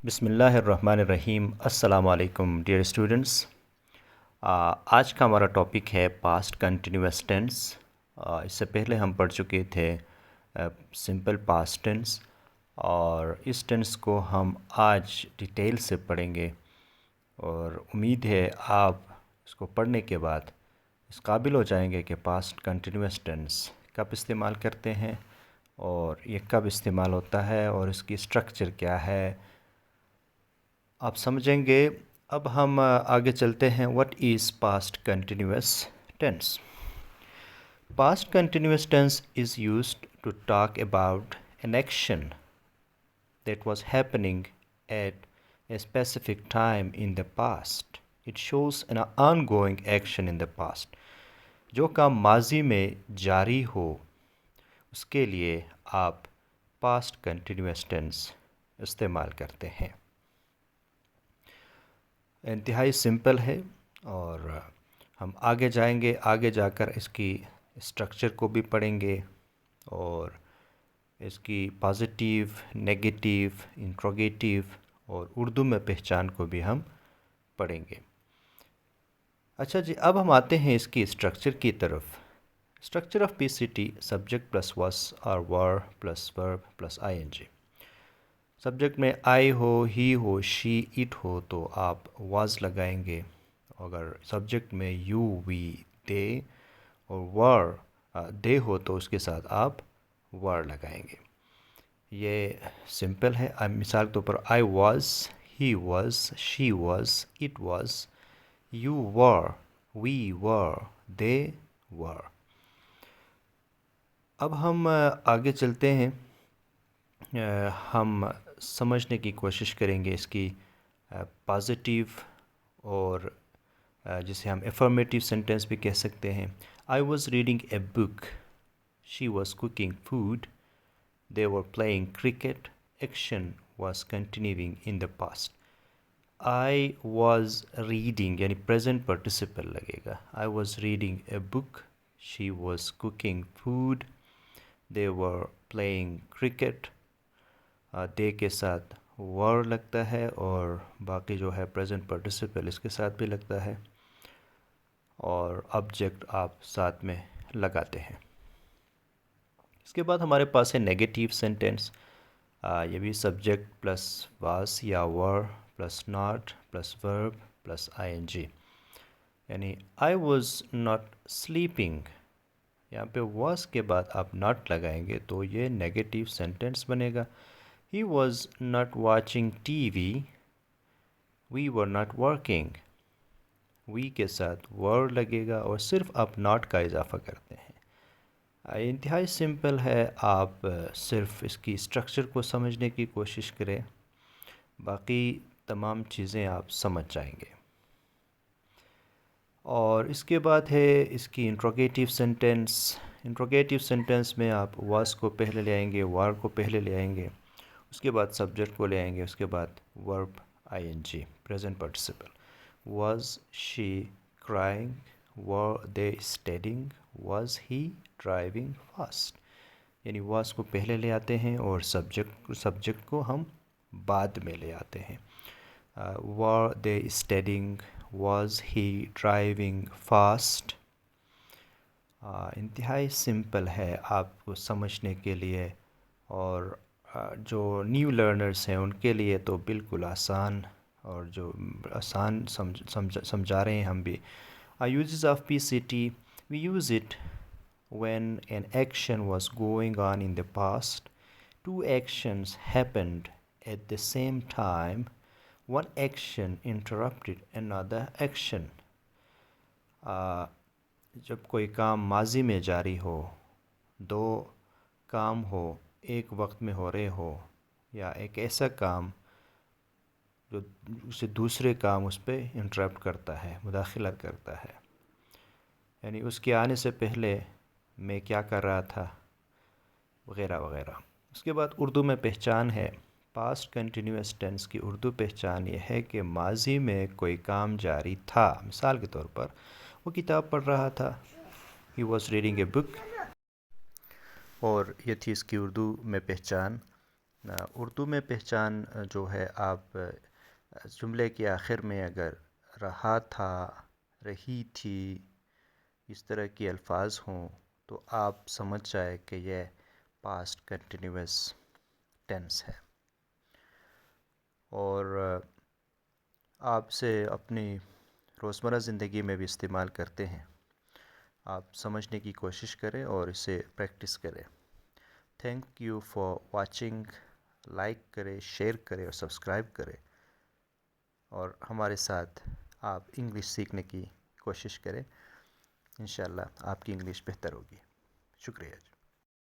بسم اللہ الرحمن الرحیم۔ السلام علیکم ڈیئر اسٹوڈنٹس۔ آج کا ہمارا ٹاپک ہے پاسٹ کنٹینیوس ٹینس۔ اس سے پہلے ہم پڑھ چکے تھے سمپل پاسٹ ٹینس، اور اس ٹینس کو ہم آج ڈیٹیل سے پڑھیں گے، اور امید ہے آپ اس کو پڑھنے کے بعد اس قابل ہو جائیں گے کہ پاسٹ کنٹینیوس ٹینس کب استعمال کرتے ہیں اور یہ کب استعمال ہوتا ہے اور اس کی اسٹرکچر کیا ہے آپ سمجھیں گے۔ اب ہم آگے چلتے ہیں۔ What is past continuous tense? Past continuous tense is used to talk about an action that was happening at a specific time in the past. It shows an ongoing action in the past. جو کام ماضی میں جاری ہو اس کے لیے آپ past continuous tennis استعمال کرتے ہیں۔ انتہائی سمپل ہے، اور ہم آگے جائیں گے، آگے جا کر اس کی اسٹرکچر کو بھی پڑھیں گے اور اس کی پازیٹیو، نیگیٹیو، انٹروگیٹیو اور اردو میں پہچان کو بھی ہم پڑھیں گے۔ اچھا جی، اب ہم آتے ہیں اس کی اسٹرکچر کی طرف۔ Structure of P C T: subject plus was اور were plus verb plus I N G. Subject میں I who, he who, she, it ہو تو آپ واز لگائیں گے۔ اگر سبجیکٹ میں یو، وی، دے اور ور دے ہو تو اس کے ساتھ آپ ور لگائیں گے۔ یہ سمپل ہے۔ مثال کے طور پر I was, he was, she was, it was, you were, we were, they were. اب ہم آگے چلتے ہیں۔ ہم سمجھنے کی کوشش کریں گے اس کی پازیٹیو، اور جسے ہم افرمیٹیو سینٹینس بھی کہہ سکتے ہیں۔ I was reading a book, she was cooking food, they were playing cricket, action was continuing in the past. I was reading یعنی پریزنٹ پارٹیسپل لگے گا۔ I was reading a book, she was cooking food, they were playing cricket. They کے ساتھ ور لگتا ہے، اور باقی جو ہے پریزنٹ پارٹیسپل اس کے ساتھ بھی لگتا ہے، اور آبجیکٹ آپ ساتھ میں لگاتے ہیں۔ اس کے بعد ہمارے پاس ہے نیگیٹیو سینٹینس۔ یہ بھی سبجیکٹ پلس واس یا were plus not plus verb plus I N G, یعنی آئی واز ناٹ سلیپنگ۔ یہاں پہ واز کے بعد آپ ناٹ لگائیں گے تو یہ نیگیٹیو سینٹینس بنے گا۔ He was not watching TV. We were not working. We کے ساتھ were لگے گا اور صرف آپ not کا اضافہ کرتے ہیں۔ انتہائی سمپل ہے، آپ صرف اس کی اسٹرکچر کو سمجھنے کی کوشش کریں، باقی تمام چیزیں آپ سمجھ جائیں گے۔ اور اس کے بعد ہے اس کی انٹروگیٹیو سینٹینس۔ انٹروگیٹیو سینٹینس میں آپ was کو پہلے لے آئیں گے، were کو پہلے لے آئیں گے، اس کے بعد سبجیکٹ کو لے آئیں گے، اس کے بعد verb I N G present participle. Was she crying, were they studying, was he driving fast. یعنی واز کو پہلے لے آتے ہیں اور سبجیکٹ کو ہم بعد میں لے آتے ہیں۔ Were they studying, was he driving fast. انتہائی سمپل ہے آپ کو سمجھنے کے لیے، اور جو نیو لرنرز ہیں ان کے لیے تو بالکل آسان، اور جو آسان سمجھا رہے ہیں ہم بھی۔ Uses of P C T: we use it when an action was going on in the past, two actions happened at the same time, one action interrupted another action. جب کوئی کام ماضی میں جاری ہو، دو کام ہو ایک وقت میں ہو رہے ہو، یا ایک ایسا کام جو اسے دوسرے کام اس پہ انٹرپٹ کرتا ہے، مداخلت کرتا ہے، یعنی اس کے آنے سے پہلے میں کیا کر رہا تھا، وغیرہ وغیرہ۔ اس کے بعد اردو میں پہچان ہے۔ پاسٹ کنٹینیوس ٹینس کی اردو پہچان یہ ہے کہ ماضی میں کوئی کام جاری تھا۔ مثال کے طور پر وہ کتاب پڑھ رہا تھا، ہی واز ریڈنگ اے بک، اور یہ تھی اس کی اردو میں پہچان۔ اردو میں پہچان جو ہے آپ جملے کے آخر میں اگر رہا تھا، رہی تھی، اس طرح کے الفاظ ہوں تو آپ سمجھ جائے کہ یہ پاسٹ کنٹینیوس ٹینس ہے، اور آپ سے اپنی روزمرہ زندگی میں بھی استعمال کرتے ہیں۔ آپ سمجھنے کی کوشش کریں اور اسے پریکٹس کریں۔ Thank you for watching. Like کریں، شیئر کریں اور سبسکرائب کریں، اور ہمارے ساتھ آپ انگلش سیکھنے کی کوشش کریں۔ انشاءاللہ آپ کی انگلش بہتر ہوگی۔ شکریہ۔